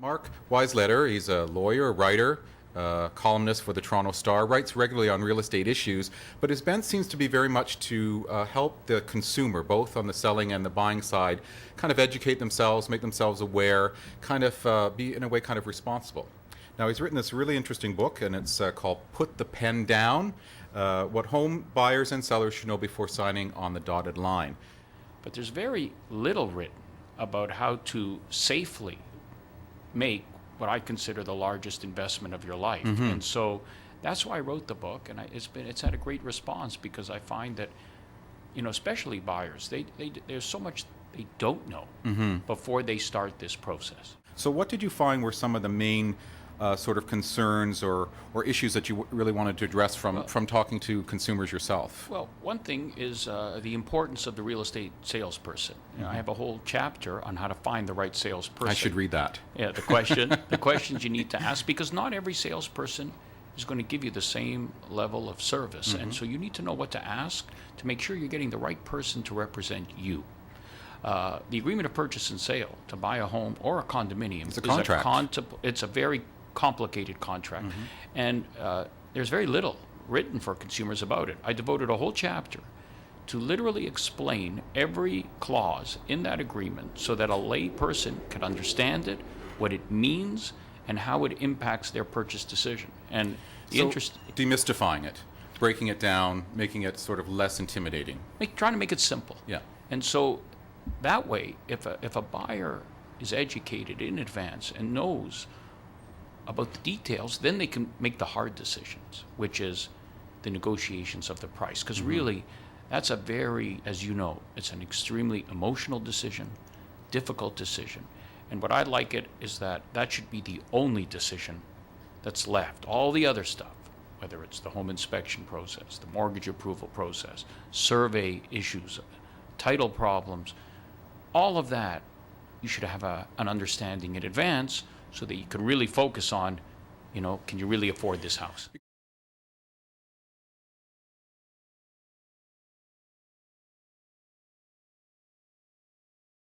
Mark Weisleder, he's a lawyer, writer, columnist for the Toronto Star, writes regularly on real estate issues, but his bent seems to be very much to help the consumer, both on the selling and the buying side, kind of educate themselves, make themselves aware, kind of be in a way kind of responsible. Now he's written this really interesting book, and it's called Put the Pen Down, What Home Buyers and Sellers Should Know Before Signing on the Dotted Line. But there's very little written about how to safely make what I consider the largest investment of your life. Mm-hmm. And so that's why I wrote the book, and it's had a great response, because I find that, especially buyers, there's so much they don't know before they start this process. So what did you find were some of the main sort of concerns or issues that you really wanted to address from talking to consumers yourself? Well, one thing is the importance of the real estate salesperson. I have a whole chapter on how to find the right salesperson. I should read that. Yeah, the questions you need to ask, because not every salesperson is going to give you the same level of service. And so you need to know what to ask to make sure you're getting the right person to represent you. The agreement of purchase and sale to buy a home or a condominium is a contract. It's a very complicated contract, and there's very little written for consumers about it. I devoted a whole chapter to literally explain every clause in that agreement so that a lay person could understand it, what it means, and how it impacts their purchase decision. And demystifying it, breaking it down, making it sort of less intimidating. Trying to make it simple. Yeah. And so that way, if a buyer is educated in advance and knows about the details, then they can make the hard decisions, which is the negotiations of the price. Because really, that's a very, as you know, it's an extremely emotional decision, difficult decision. And what I like it is that should be the only decision that's left. All the other stuff, whether it's the home inspection process, the mortgage approval process, survey issues, title problems, all of that, you should have an understanding in advance so that you can really focus on, can you really afford this house?